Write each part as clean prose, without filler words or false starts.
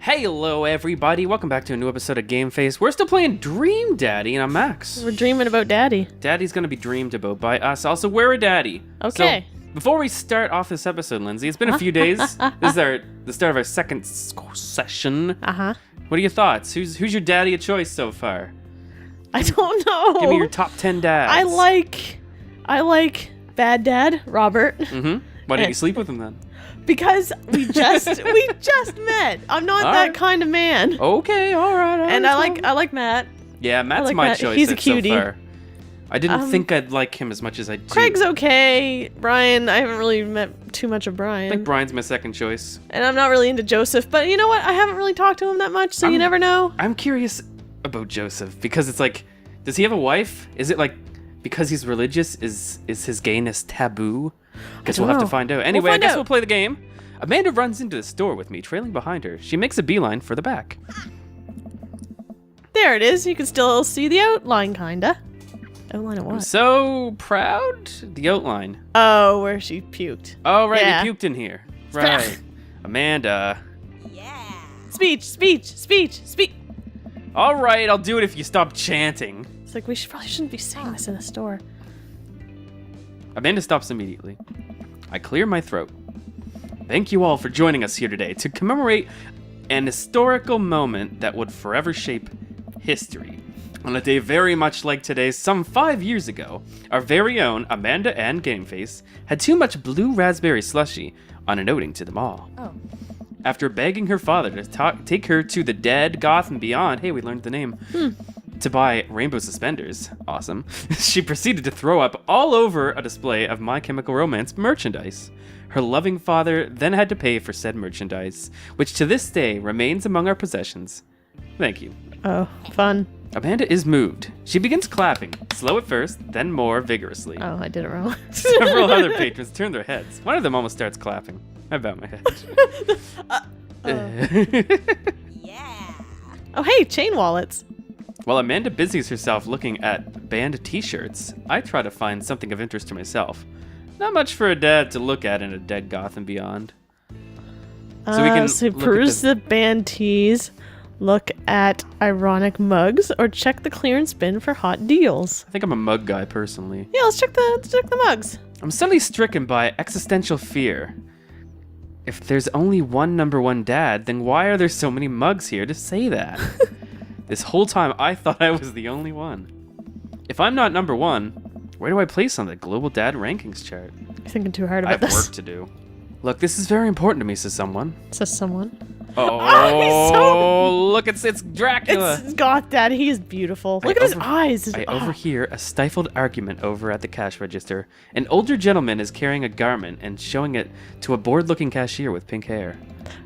Hello everybody, welcome back to a new episode of GameFace. We're still playing Dream Daddy, and I'm Max. We're dreaming about Daddy. Daddy's gonna be dreamed about by us. Also, we're a daddy. Okay. So, before we start off this episode, Lindsay, it's been a few days. This is the start of our second session. Uh-huh. What are your thoughts? Who's your daddy of choice so far? I don't know. Give me your top 10 dads. I like Bad Dad, Robert. Mm-hmm. Why didn't you sleep with him then? Because we just met. I'm not All that right. kind of man. Okay, all right. And I like Matt. Yeah, Matt's like my Matt. choice He's a so cutie. far. I didn't think I'd like him as much as I do. Craig's okay. Brian, I haven't really met too much of Brian. I think Brian's my second choice. And I'm not really into Joseph, but you know what? I haven't really talked to him that much, so you never know. I'm curious about Joseph because it's like, does he have a wife? Is it like because he's religious? Is his gayness taboo? Guess we'll have to find out. Anyway, I guess we'll play the game. Amanda runs into the store with me, trailing behind her. She makes a beeline for the back. There it is. You can still see the outline, kinda. Outline of what? I'm so proud. The outline. Oh, where she puked. Oh, right, Yeah. you puked in here. Right. Amanda. Speech. All right, I'll do it if you stop chanting. It's like, probably shouldn't be saying this in a store. Amanda stops immediately. I clear my throat. Thank you all for joining us here today to commemorate an historical moment that would forever shape history. On a day very much like today, some 5 years ago, our very own Amanda and GameFace had too much blue raspberry slushy on an outing to the mall. Oh. After begging her father to take her to the Dead, Goth, and Beyond, hey, we learned the name, to buy rainbow suspenders, awesome, she proceeded to throw up all over a display of My Chemical Romance merchandise. Her loving father then had to pay for said merchandise, which to this day remains among our possessions. Thank you. Oh, fun. Amanda is moved. She begins clapping, slow at first, then more vigorously. Oh, I did it wrong. Several other patrons turn their heads. One of them almost starts clapping. I bow my head. Oh, hey, chain wallets. While Amanda busies herself looking at band t-shirts, I try to find something of interest to myself. Not much for a dad to look at in a Dead, Goth, and Beyond. So we can so look at peruse the band tees, look at ironic mugs, or check the clearance bin for hot deals. I think I'm a mug guy personally. Yeah, let's check the mugs. I'm suddenly stricken by existential fear. If there's only one number one dad, then why are there so many mugs here to say that? This whole time I thought I was the only one. If I'm not number one, where do I place on the global dad rankings chart? You're thinking too hard I about have this. work to do. Look, this is very important to me, says someone. Says someone. Oh, look, it's Dracula. It's Goth Dad. He is beautiful. Look at his eyes. I overhear a stifled argument over at the cash register. An older gentleman is carrying a garment and showing it to a bored-looking cashier with pink hair.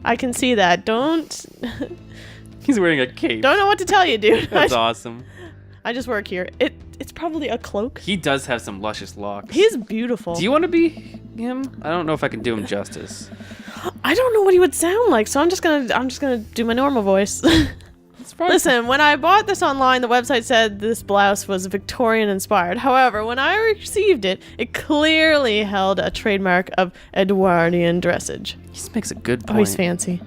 I can see that. He's wearing a cape. Don't know what to tell you, dude. That's awesome. I just work here. It's probably a cloak. He does have some luscious locks. He's beautiful. Do you want to be him? I don't know if I can do him justice. I don't know what he would sound like, so I'm just gonna do my normal voice. Listen, when I bought this online, the website said this blouse was Victorian inspired. However, when I received it, it clearly held a trademark of Edwardian dressage. He just makes a good point. Oh, he's fancy.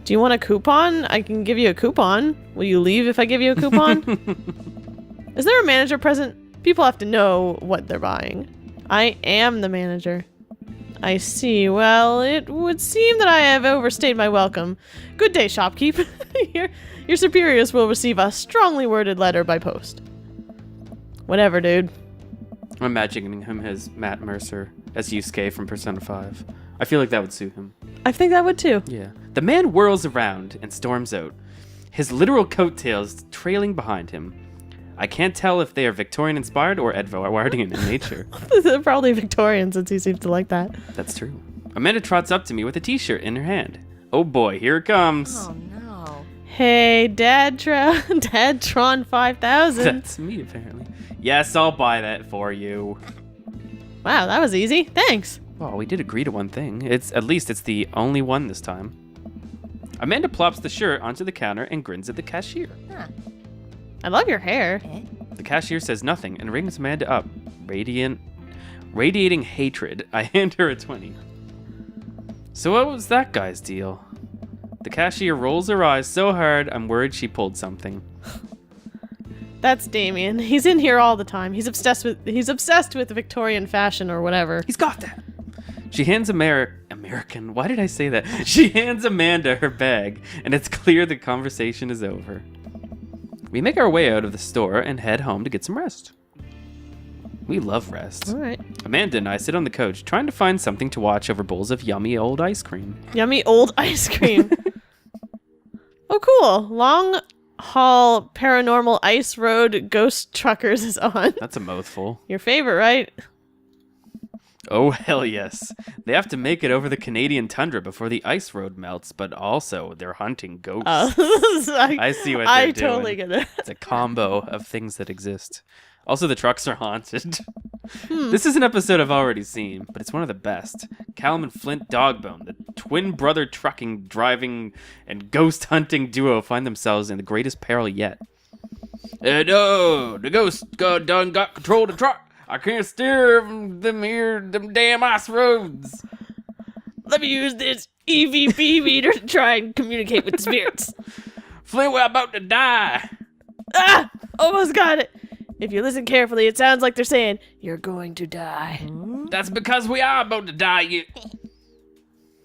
Do you want a coupon? I can give you a coupon. Will you leave if I give you a coupon? Is there a manager present? People have to know what they're buying. I am the manager. I see. Well, it would seem that I have overstayed my welcome. Good day, shopkeep. Your superiors will receive a strongly worded letter by post. Whatever, dude. I'm imagining him as Matt Mercer, as Yusuke from Persona 5. I feel like that would suit him. I think that would too. Yeah. The man whirls around and storms out, his literal coattails trailing behind him. I can't tell if they are Victorian inspired or Edwardian in nature. They're probably Victorian since he seems to like that. That's true. Amanda trots up to me with a t-shirt in her hand. Oh boy, here it comes. Oh no. Hey, Dadtron 5000. That's me, apparently. Yes, I'll buy that for you. Wow, that was easy. Thanks. Well, we did agree to one thing. At least it's the only one this time. Amanda plops the shirt onto the counter and grins at the cashier. Huh. I love your hair. The cashier says nothing and rings Amanda up. Radiating hatred. I hand her a 20. So what was that guy's deal? The cashier rolls her eyes so hard, I'm worried she pulled something. That's Damien. He's in here all the time. He's obsessed with Victorian fashion or whatever. He's got that. She hands American. Why did I say that? She hands Amanda her bag, and it's clear the conversation is over. We make our way out of the store and head home to get some rest. We love rest. All right. Amanda and I sit on the couch trying to find something to watch over bowls of yummy old ice cream. Yummy old ice cream. Oh, cool. Long haul paranormal ice road ghost truckers is on. That's a mouthful. Your favorite, right? Oh, hell yes. They have to make it over the Canadian tundra before the ice road melts, but also they're hunting ghosts. I see what they're doing. I totally get it. It's a combo of things that exist. Also, the trucks are haunted. This is an episode I've already seen, but it's one of the best. Callum and Flint Dogbone, the twin brother trucking, driving, and ghost hunting duo find themselves in the greatest peril yet. No, the ghost done got control of the truck. I can't steer them damn ice roads. Let me use this EVP meter to try and communicate with the spirits. Flint, we're about to die. Ah! Almost got it. If you listen carefully, it sounds like they're saying, "You're going to die." That's because we are about to die.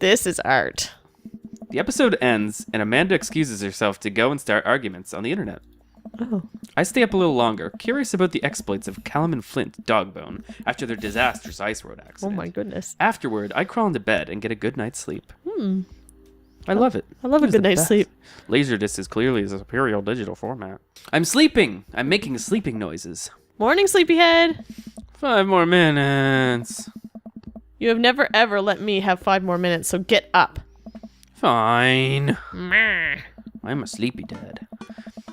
This is art. The episode ends, and Amanda excuses herself to go and start arguments on the internet. Oh. I stay up a little longer, curious about the exploits of Callum and Flint Dogbone after their disastrous ice road accident. Oh my goodness. Afterward, I crawl into bed and get a good night's sleep. I love it. I love a good night's sleep. Laserdisc is clearly a superior digital format. I'm sleeping. I'm making sleeping noises. Morning, sleepyhead. 5 more minutes. You have never ever let me have 5 more minutes, so get up. Fine. I'm a sleepy dad.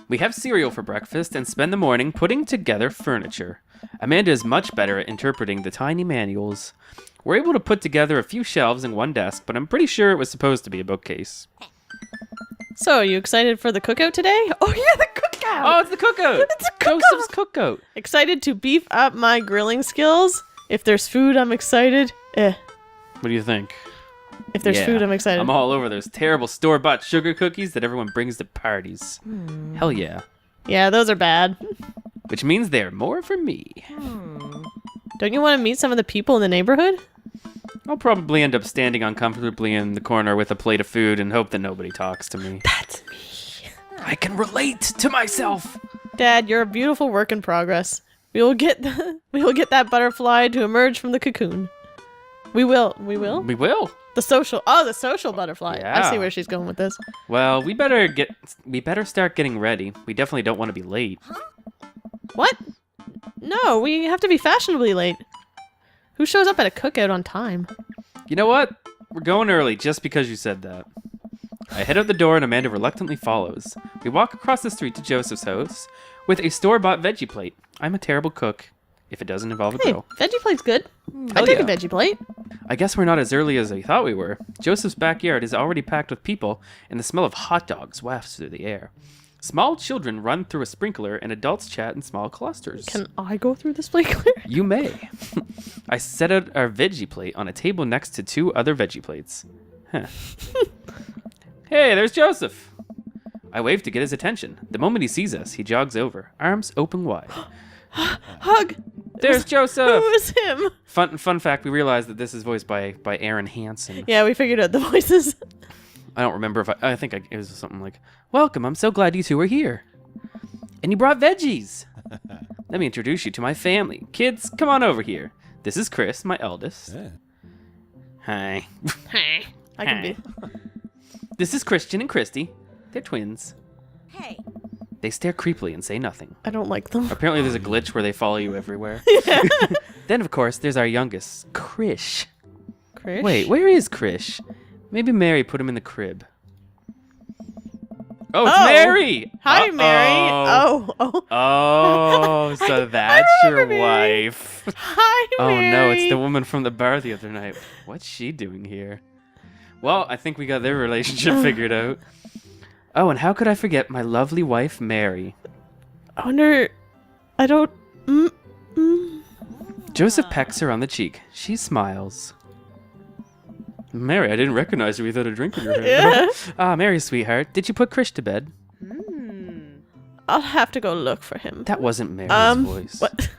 We have cereal for breakfast and spend the morning putting together furniture. Amanda is much better at interpreting the tiny manuals. We're able to put together a few shelves and one desk, but I'm pretty sure it was supposed to be a bookcase. So, are you excited for the cookout today? Oh yeah, the cookout! Oh, it's the cookout! It's a cookout! Joseph's cookout. Excited to beef up my grilling skills? If there's food, I'm excited. What do you think? If there's food, I'm excited. I'm all over those terrible store-bought sugar cookies that everyone brings to parties. Hell yeah. Yeah, those are bad. Which means they're more for me. Don't you want to meet some of the people in the neighborhood? I'll probably end up standing uncomfortably in the corner with a plate of food and hope that nobody talks to me. That's me. I can relate to myself. Dad, you're a beautiful work in progress. We will get that butterfly to emerge from the cocoon. We will. We will. The social butterfly. Yeah. I see where she's going with this. Well, we better start getting ready. We definitely don't want to be late. What? No, we have to be fashionably late. Who shows up at a cookout on time? You know what? We're going early just because you said that. I head out the door and Amanda reluctantly follows. We walk across the street to Joseph's house with a store-bought veggie plate. I'm a terrible cook if it doesn't involve a grill. Veggie plate's good. Hell I take yeah. a veggie plate. I guess we're not as early as I thought we were. Joseph's backyard is already packed with people, and the smell of hot dogs wafts through the air. Small children run through a sprinkler, and adults chat in small clusters. Can I go through the sprinkler? You may. I set out our veggie plate on a table next to 2 other veggie plates. Huh. Hey, there's Joseph. I wave to get his attention. The moment he sees us, he jogs over, arms open wide. Hug. There's Joseph. Who is him? Fun fact, we realized that this is voiced by Aaron Hansen. Yeah, we figured out the voices. I don't remember if I think it was something like, "Welcome, I'm so glad you 2 are here. And you brought veggies. Let me introduce you to my family. Kids, come on over here. This is Chris, my eldest. Yeah. Hi. Hey, I can be. This is Christian and Christy. They're twins. Hey. They stare creepily and say nothing. I don't like them. Apparently there's a glitch where they follow you everywhere. Then, of course, there's our youngest, Krish. Krish? Wait, where is Krish? Maybe Mary put him in the crib. Oh, it's Mary! Hi, Mary. Uh-oh. Oh. Oh, so that's your Mary. wife. Hi, Mary. Oh no, it's the woman from the bar the other night. What's she doing here? Well, I think we got their relationship figured out. Oh, and how could I forget my lovely wife, Mary? I wonder... I don't... Joseph pecks her on the cheek. She smiles. Mary, I didn't recognize you without a drink in your hand. Yeah. Ah, Mary, sweetheart, did you put Krish to bed? I'll have to go look for him. That wasn't Mary's voice. What?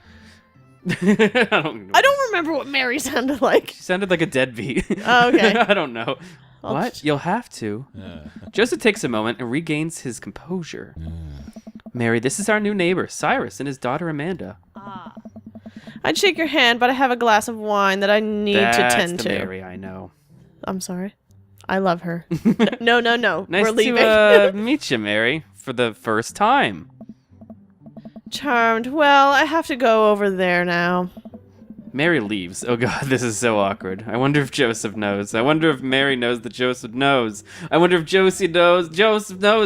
I don't know. I don't remember what Mary sounded like. She sounded like a deadbeat. Oh, okay. I don't know. I'll What? just- You'll have to. Joseph takes a moment and regains his composure. Mary, this is our new neighbor, Cyrus, and his daughter, Amanda. I'd shake your hand, but I have a glass of wine that I need That's to tend the to. Mary I know. I'm sorry. I love her. No. Nice We're leaving. to meet you, Mary, for the first time. Charmed. Well, I have to go over there now. Mary leaves. Oh god, this is so awkward. I wonder if Joseph knows. I wonder if Mary knows that Joseph knows. I wonder if Joseph knows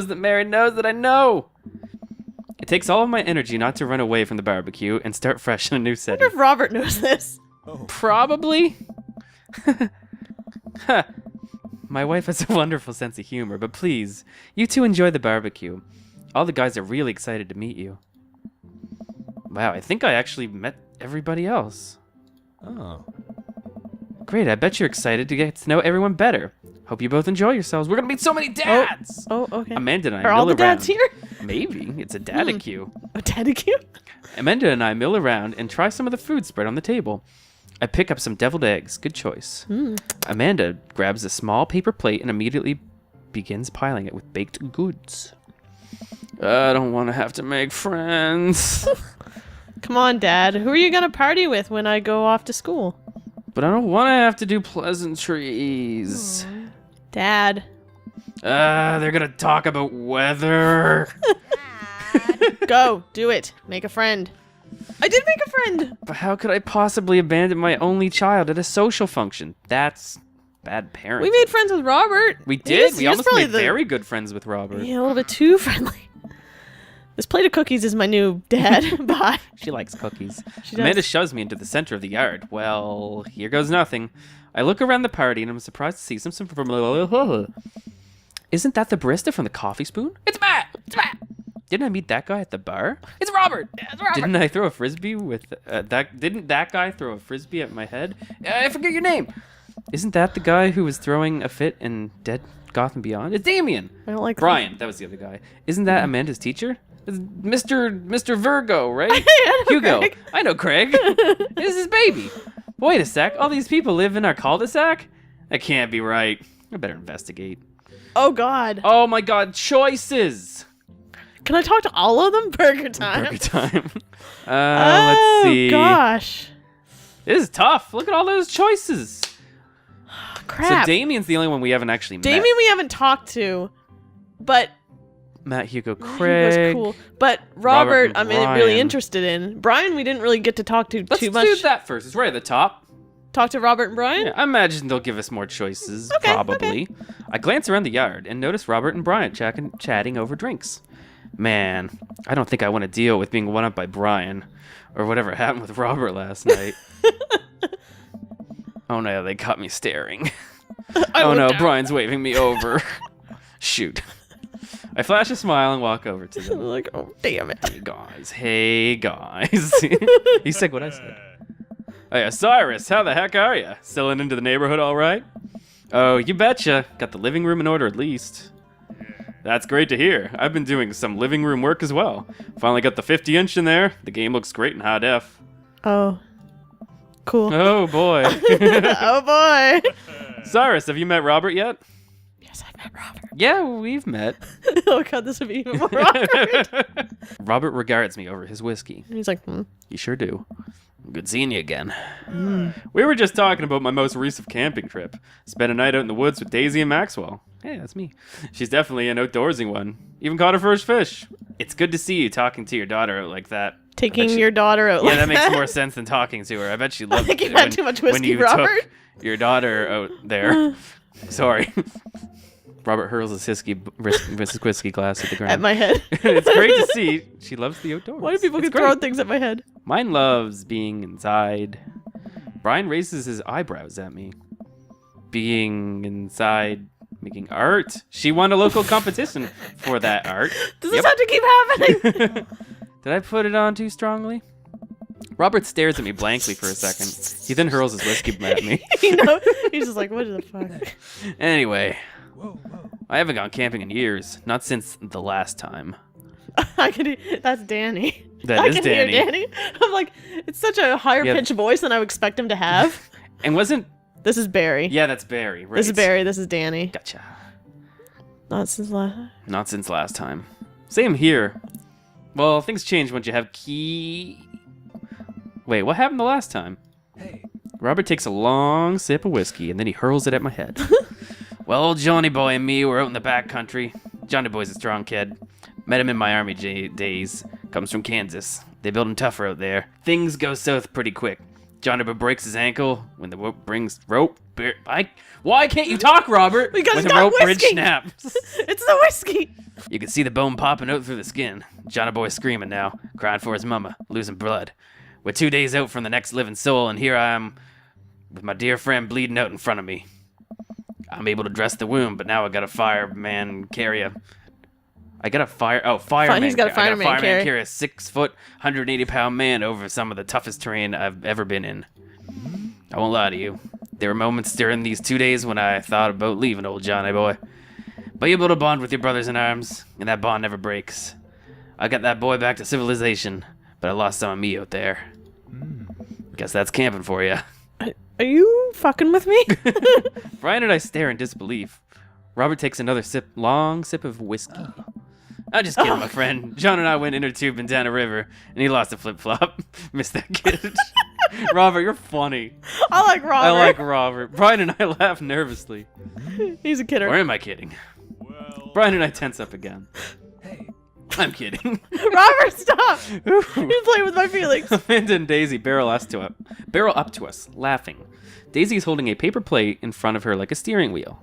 that Mary knows that I know. It takes all of my energy not to run away from the barbecue and start fresh in a new I setting. wonder if Robert knows this. Probably. My wife has a wonderful sense of humor, but please, you two enjoy the barbecue. All the guys are really excited to meet you. Wow, I think I actually met everybody else. Oh. Great, I bet you're excited to get to know everyone better. Hope you both enjoy yourselves. We're gonna meet so many dads! Oh, okay. Amanda and I Are mill all the dads around. here? Maybe. It's a daddy-queue. Oh, Daddy cute. Amanda and I mill around and try some of the food spread on the table. I pick up some deviled eggs. Good choice. Amanda grabs a small paper plate and immediately begins piling it with baked goods. I don't want to have to make friends. Come on, Dad. Who are you gonna party with when I go off to school? But I don't want to have to do pleasantries. Dad. They're going to talk about weather. Go. Do it. Make a friend. I did make a friend. But how could I possibly abandon my only child at a social function? That's bad parenting. We made friends with Robert. We did. He We was almost probably made very good friends with Robert. Yeah, a little bit too friendly. This plate of cookies is my new dad. Bye. She likes cookies. She Amanda does. shoves me into the center of the yard. Well, here goes nothing. I look around the party and I'm surprised to see some from. Isn't that the barista from the Coffee Spoon? It's Matt. It's Matt. Didn't I meet that guy at the bar? It's Robert. Yeah, it's Robert. Didn't I throw a frisbee with that? Didn't that guy throw a frisbee at my head? I forget your name. Isn't that the guy who was throwing a fit in Dead Goth and Beyond? It's Damien. I don't like Brian. That was the other guy. Isn't that Amanda's teacher? It's Mr. Virgo, right? I know Hugo. Craig. I know Craig. This is his baby. Wait a sec. All these people live in our cul-de-sac? That can't be right. I better investigate. Oh, God. Oh my god, choices! Can I talk to all of them? Burger time. Burger time. Oh, Let's see. Gosh. This is tough. Look at all those choices. Crap. So Damien's the only one we haven't actually met. Damien we haven't talked to, but Matt, Hugo, he Craig. was cool. But Robert, and I'm really Brian. interested in. Brian, we didn't really get to talk to Let's too do much. that first. It's right at the top. Talk to Robert and Brian? Yeah, I imagine they'll give us more choices, Okay, probably. I glance around the yard and notice Robert and Brian chatting over drinks. Man, I don't think I want to deal with being one-up by Brian, or whatever happened with Robert last night. Oh no, they caught me staring. Oh no, Brian's waving me over. Shoot. I flash a smile and walk over to them. Like, oh, damn it. Hey guys. He said what I said. Hey, Cyrus, how the heck are you? Settling into the neighborhood all right? Oh, you betcha. Got the living room in order at least. That's great to hear. I've been doing some living room work as well. Finally got the 50-inch in there. The game looks great in high def. Oh. Cool. Oh, boy. Oh, boy. Cyrus, have you met Robert yet? Yes, I've met Robert. Yeah, we've met. Oh, God, this would be even more awkward. Robert regards me over his whiskey. And he's like, You sure do. Good seeing you again. We were just talking about my most recent camping trip. Spent a night out in the woods with Daisy and Maxwell. Hey, that's me. She's definitely an outdoorsy one. Even caught her first fish. It's good to see you talking to your daughter out like that. taking your daughter out Yeah, like that makes more sense than talking to her. I bet she loved think it you've had too much when whiskey, you Robert. took your daughter out there. Sorry. Robert hurls his whiskey glass at the ground. At my head. It's great to see. She loves the outdoors. Why do people It's keep throwing great. things at my head? Mine loves being inside. Brian raises his eyebrows at me. Being inside, making art. She won a local competition for that art. Does this have to keep happening? Did I put it on too strongly? Robert stares at me blankly for a second. He then hurls his whiskey at me. He's just like, what the fuck? Anyway, I haven't gone camping in years. Not since the last time. That's Danny. That is Danny. Hear Danny. I'm like, it's such a higher pitched voice than I would expect him to have. And wasn't... This is Barry. Yeah, that's Barry. Right. This is Barry. This is Danny. Gotcha. Not since last time. Same here. Well, things change once you have Wait, what happened the last time? Hey. Robert takes a long sip of whiskey, and then he hurls it at my head. Well, old Johnny Boy and me were out in the back country. Johnny Boy's a strong kid. Met him in my army days. Comes from Kansas. They build him tougher out there. Things go south pretty quick. Johnny Boy breaks his ankle when the rope Why can't you talk, Robert? Because when it's the rope got bridge whiskey. snaps. It's the whiskey. You can see the bone popping out through the skin. Johnny Boy's screaming now, crying for his mama, losing blood. We're 2 days out from the next living soul, and here I am with my dear friend bleeding out in front of me. I'm able to dress the wound, but now I got a fireman carry a... I got a fireman. He's got a fireman carry. carry a 6 foot, 180-pound man over some of the toughest terrain I've ever been in. I won't lie to you. There were moments during these 2 days when I thought about leaving old Johnny Boy. But you build a bond with your brothers in arms, and that bond never breaks. I got that boy back to civilization, but I lost some of me out there. Guess that's camping for you. Are you fucking with me? Brian and I stare in disbelief. Robert takes another long sip of whiskey. I'm just kidding, my friend. John and I went inner tubing down a river, and he lost a flip-flop. Missed that kid. Robert, you're funny. I like Robert. Brian and I laugh nervously. He's a kidder. Or am I kidding? Brian and I tense up again. Hey. I'm kidding. Robert, stop! You're playing with my feelings. Amanda and Daisy barrel up to us, laughing. Daisy's holding a paper plate in front of her like a steering wheel.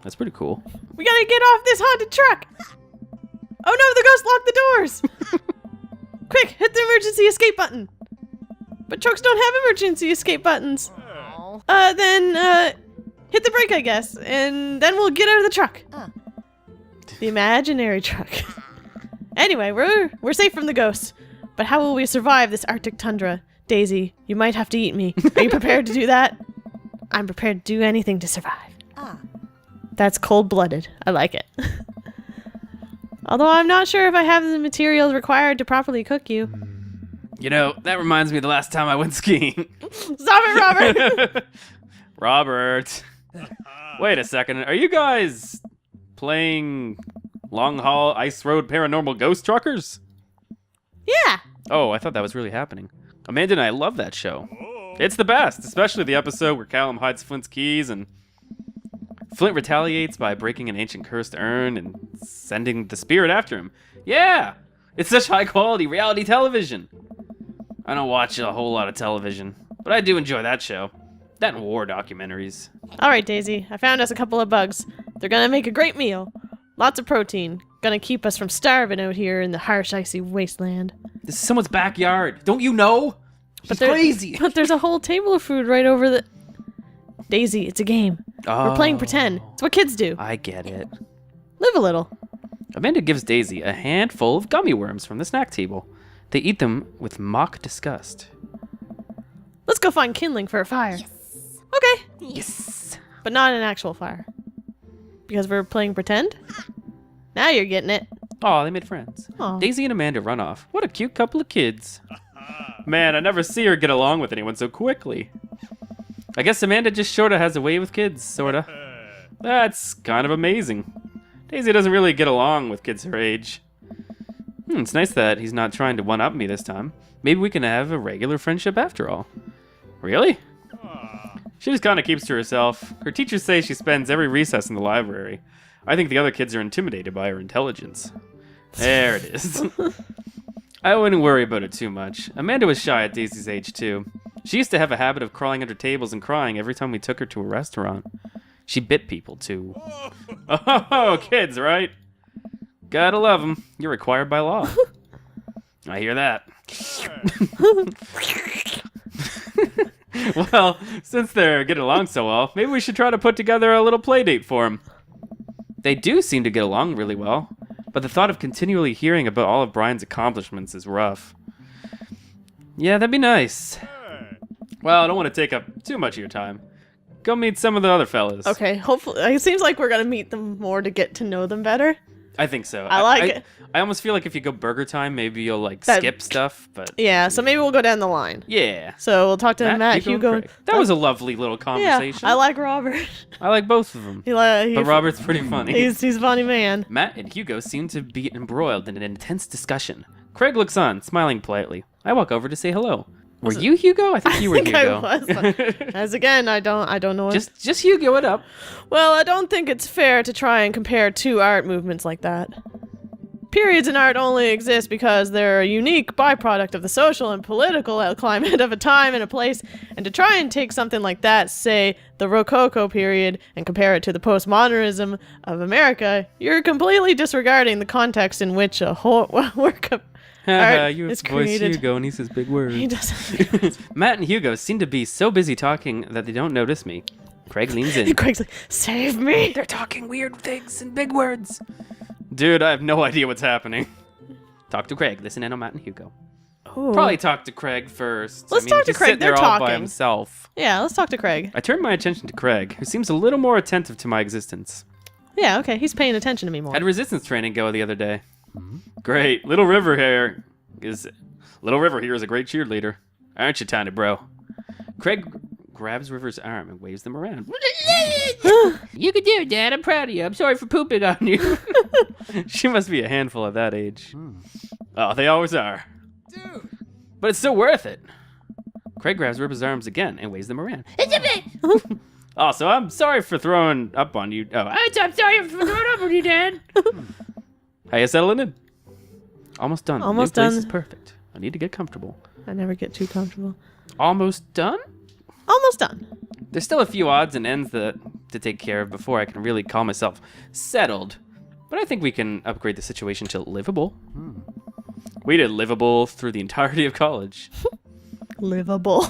That's pretty cool. We gotta get off this haunted truck! Oh no, the ghost locked the doors! Quick, hit the emergency escape button! But trucks don't have emergency escape buttons. Then hit the brake, I guess, and then we'll get out of the truck. The imaginary truck. Anyway, we're safe from the ghosts. But how will we survive this Arctic tundra? Daisy, you might have to eat me. Are you prepared to do that? I'm prepared to do anything to survive. That's cold-blooded. I like it. Although I'm not sure if I have the materials required to properly cook you. You know, that reminds me of the last time I went skiing. Stop it, Robert! Robert. Wait a second. Are you guys playing Long Haul Ice Road Paranormal Ghost Truckers? Yeah. Oh, I thought that was really happening. Amanda and I love that show. It's the best, especially the episode where Callum hides Flint's keys and Flint retaliates by breaking an ancient cursed urn and sending the spirit after him. Yeah! It's such high-quality reality television. I don't watch a whole lot of television, but I do enjoy that show. That and war documentaries. All right, Daisy. I found us a couple of bugs. They're gonna make a great meal. Lots of protein. Gonna keep us from starving out here in the harsh, icy wasteland. This is someone's backyard. Don't you know? She's crazy. But there's a whole table of food right over the... Daisy, it's a game. Oh, We're playing pretend. It's what kids do. I get it. Live a little. Amanda gives Daisy a handful of gummy worms from the snack table. They eat them with mock disgust. Let's go find kindling for a fire. Yes. Okay. Yes. But not an actual fire. Because we're playing pretend? Now you're getting it. Oh, they made friends. Aw. Daisy and Amanda run off. What a cute couple of kids. Man, I never see her get along with anyone so quickly. I guess Amanda just sorta has a way with kids, sorta. That's kind of amazing. Daisy doesn't really get along with kids her age. It's nice that he's not trying to one-up me this time. Maybe we can have a regular friendship after all. Really? She just kind of keeps to herself. Her teachers say she spends every recess in the library. I think the other kids are intimidated by her intelligence. There it is. I wouldn't worry about it too much. Amanda was shy at Daisy's age too. She used to have a habit of crawling under tables and crying every time we took her to a restaurant. She bit people too. Oh, kids, right? Gotta love them. You're required by law. I hear that. Well, since they're getting along so well, maybe we should try to put together a little play date for them. They do seem to get along really well, but the thought of continually hearing about all of Brian's accomplishments is rough. Yeah, that'd be nice. Well, I don't want to take up too much of your time. Go meet some of the other fellas. Okay, hopefully. It seems like we're gonna meet them more to get to know them better. I think so. I like it. I almost feel like if you go burger time, maybe you'll like That- skip stuff, but Yeah, so maybe we'll go down the line. yeah. So we'll talk to Matt, Hugo. and Craig. That was a lovely little Yeah, conversation. I like Robert. I like both of them. But Robert's pretty funny. He's a funny man. Matt and Hugo seem to be embroiled in an intense discussion. Craig looks on, smiling politely. I walk over to say hello. Were you Hugo? I think you were I think Hugo. I was. As again, I don't know. just Hugo it up. Well, I don't think it's fair to try and compare two art movements like that. Periods in art only exist because they're a unique byproduct of the social and political climate of a time and a place, and to try and take something like that, say the Rococo period, and compare it to the postmodernism of America, you're completely disregarding the context in which a whole work of art You is voice created. Hugo and he says big words. He doesn't. Matt and Hugo seem to be so busy talking that they don't notice me. Craig leans in. Craig's like, save me! They're talking weird things and big words. Dude, I have no idea what's happening. Talk to Craig. Listen in on Matt and Hugo. Ooh. Probably talk to Craig first. Let's talk to just Craig. sit there They're all by talking. himself. Yeah, let's talk to Craig. I turn my attention to Craig, who seems a little more attentive to my existence. Yeah, okay, he's paying attention to me more. Had resistance training go the other day. Great. Little River here is a great cheerleader. Aren't you, tiny bro? Craig grabs River's arm and waves them around. You can do it, Dad. I'm proud of you. I'm sorry for pooping on you. She must be a handful at that age. Oh, they always are. Dude. But it's still worth it. Craig grabs River's arms again and waves them around. Also, I'm sorry for throwing up on you. Oh, I'm sorry for throwing up on you, Dad. How you settling in? Almost done. Almost New place done. is perfect. I need to get comfortable. I never get too comfortable. Almost done? Almost done. There's still a few odds and ends to take care of before I can really call myself settled. But I think we can upgrade the situation to livable. We did livable through the entirety of college. Livable.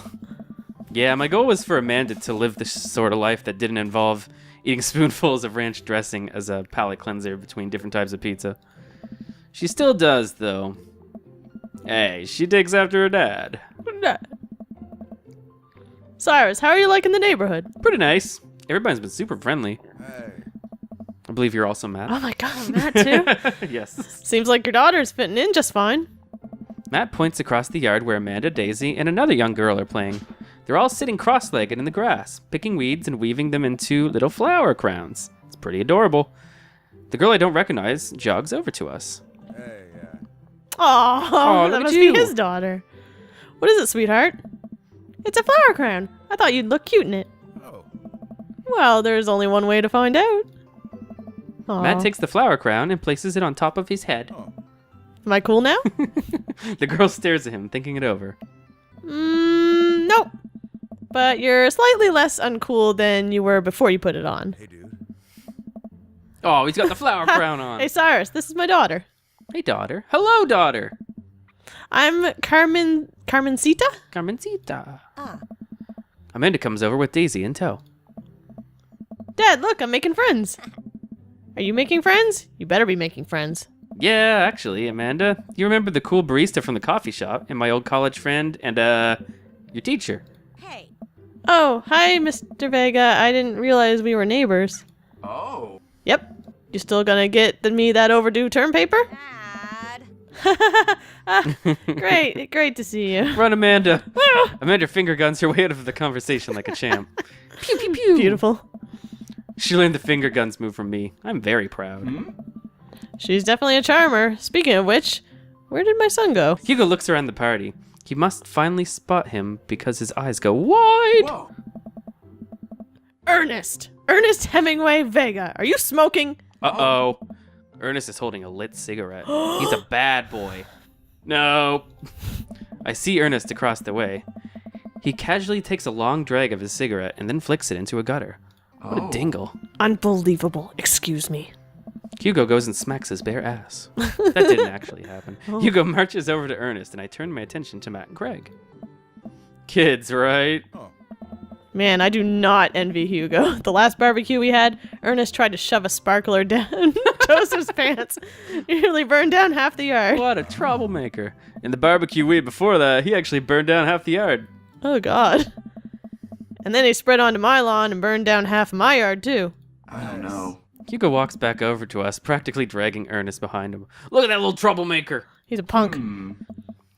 Yeah, my goal was for Amanda to live this sort of life that didn't involve eating spoonfuls of ranch dressing as a palate cleanser between different types of pizza. She still does, though. Hey, she digs after her dad. Cyrus, how are you liking the neighborhood? Pretty nice. Everybody's been super friendly. Hey. I believe you're also Matt. Oh my god, Matt too? Yes. Seems like your daughter's fitting in just fine. Matt points across the yard where Amanda, Daisy, and another young girl are playing. They're all sitting cross-legged in the grass, picking weeds and weaving them into little flower crowns. It's pretty adorable. The girl I don't recognize jogs over to us. Hey, yeah. Oh, look that at must you. be his daughter. What is it, sweetheart? It's a flower crown. I thought you'd look cute in it. Oh. Well, there's only one way to find out. Aw. Matt takes the flower crown and places it on top of his head. Oh. Am I cool now? The girl stares at him, thinking it over. Nope. But you're slightly less uncool than you were before you put it on. Hey, dude. Oh, he's got the flower crown on. Hey, Cyrus, this is my daughter. Hey, daughter. Hello, daughter. I'm Carmencita? Carmencita. Amanda comes over with Daisy in tow. Dad, look, I'm making friends. Are you making friends? You better be making friends. Yeah, actually, Amanda. You remember the cool barista from the coffee shop and my old college friend and, your teacher. Hey. Oh, hi, Mr. Vega. I didn't realize we were neighbors. Oh. Yep. You still gonna get me that overdue term paper? Dad. Great to see you. Run, Amanda. Amanda finger guns her way out of the conversation like a champ. Pew, pew, pew. Beautiful. She learned the finger guns move from me. I'm very proud. She's definitely a charmer. Speaking of which, where did my son go? Hugo looks around the party. He must finally spot him because his eyes go wide. Whoa. Ernest Hemingway Vega. Are you smoking? Uh-oh. Ernest is holding a lit cigarette. He's a bad boy. No. I see Ernest across the way. He casually takes a long drag of his cigarette and then flicks it into a gutter. What a dingle. Unbelievable. Excuse me. Hugo goes and smacks his bare ass. That didn't actually happen. Hugo marches over to Ernest, and I turn my attention to Matt and Craig. Kids, right? Oh. Man, I do not envy Hugo. The last barbecue we had, Ernest tried to shove a sparkler down Joseph's pants. Nearly burned down half the yard. What a troublemaker. In the barbecue we had before that, he actually burned down half the yard. Oh, God. And then he spread onto my lawn and burned down half of my yard, too. I don't know. Hugo walks back over to us, practically dragging Ernest behind him. Look at that little troublemaker. He's a punk.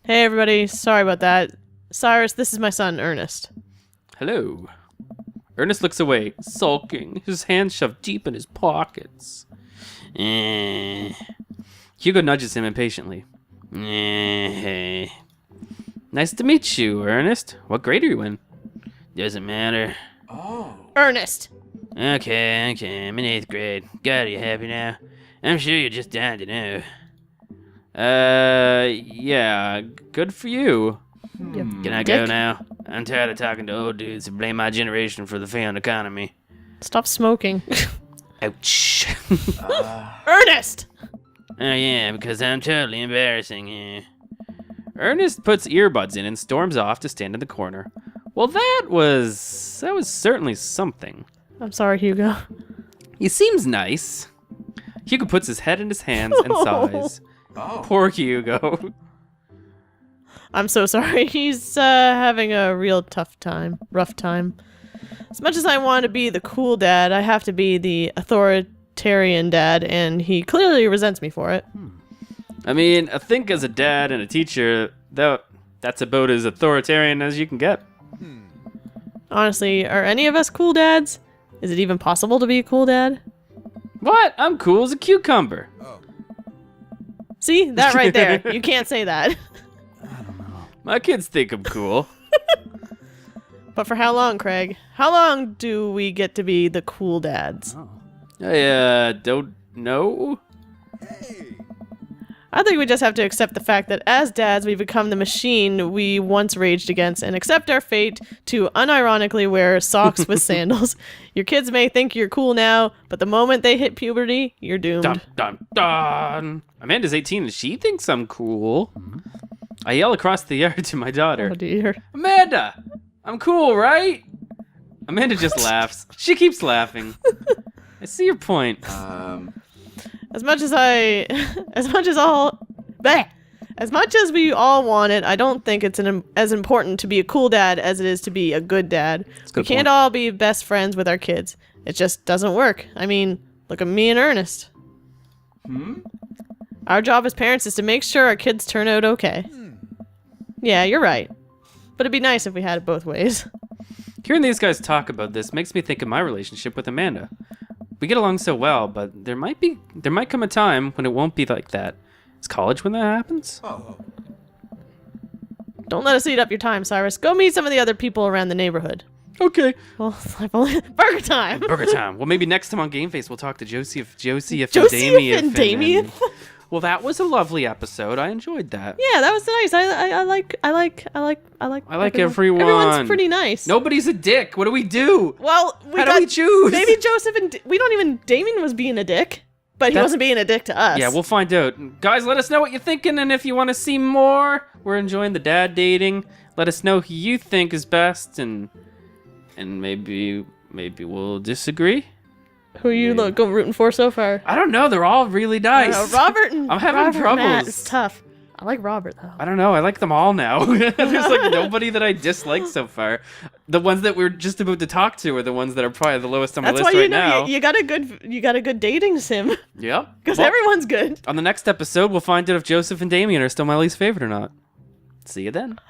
Hey, everybody. Sorry about that. Cyrus, this is my son, Ernest. Hello. Ernest looks away, sulking, his hands shoved deep in his pockets. Hugo nudges him impatiently. Hey. Nice to meet you, Ernest. What grade are you in? Doesn't matter. Oh. Ernest! Okay, I'm in 8th grade. God, are you happy now? I'm sure you're just dying to know. Yeah, good for you. Can I go now? I'm tired of talking to old dudes who blame my generation for the failed economy. Stop smoking. Ouch. Ernest! Oh yeah, because I'm totally embarrassing you. Ernest puts earbuds in and storms off to stand in the corner. Well, that was certainly something. I'm sorry, Hugo. He seems nice. Hugo puts his head in his hands and sighs. Oh. Poor Hugo. I'm so sorry. He's having a real rough time. As much as I want to be the cool dad, I have to be the authoritarian dad, and he clearly resents me for it. I mean, I think as a dad and a teacher, that's about as authoritarian as you can get. Honestly, are any of us cool dads? Is it even possible to be a cool dad? What? I'm cool as a cucumber. See? That right there. You can't say that. My kids think I'm cool. But for how long, Craig? How long do we get to be the cool dads? I don't know. I think we just have to accept the fact that as dads, we become the machine we once raged against and accept our fate to unironically wear socks with sandals. Your kids may think you're cool now, but the moment they hit puberty, you're doomed. Dun, dun, dun. Amanda's 18 and she thinks I'm cool. I yell across the yard to my daughter. Oh dear. Amanda, I'm cool, right? Amanda just laughs. She keeps laughing. I see your point. As much as we all want it, I don't think it's as important to be a cool dad as it is to be a good dad. We can't all be best friends with our kids. It just doesn't work. I mean, look at me and Ernest. Our job as parents is to make sure our kids turn out okay. Yeah, you're right. But it'd be nice if we had it both ways. Hearing these guys talk about this makes me think of my relationship with Amanda. We get along so well, but there might come a time when it won't be like that. Is college when that happens? Don't let us eat up your time, Cyrus. Go meet some of the other people around the neighborhood. Okay. Well, burger time. Burger time. Well, maybe next time on GameFace we'll talk to Joseph and Damien. Well, that was a lovely episode. I enjoyed that. Yeah, that was nice. I like everyone. Everyone's pretty nice. Nobody's a dick. What do we do? Well, how do we choose? Maybe Joseph and we don't even. Damien was being a dick, but he wasn't being a dick to us. Yeah, we'll find out. Guys, let us know what you're thinking, and if you want to see more, we're enjoying the dad dating. Let us know who you think is best, and maybe we'll disagree. Who are you rooting for so far? I don't know. They're all really nice. Robert and I'm having Robert troubles. Matt, it's tough. I like Robert though. I don't know. I like them all now. There's like nobody that I dislike so far. The ones that we're just about to talk to are the ones that are probably the lowest on my list right now. You got a good dating sim. Yep. Because everyone's good. On the next episode, we'll find out if Joseph and Damien are still my least favorite or not. See you then.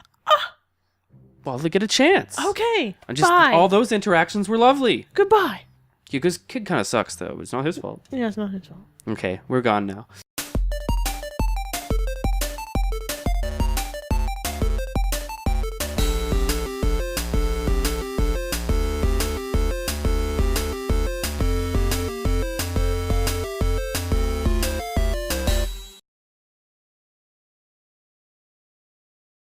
Well, they get a chance. Okay. Bye. All those interactions were lovely. Goodbye. Hugo's kid kind of sucks though. It's not his fault. Yeah, it's not his fault. Okay, we're gone now.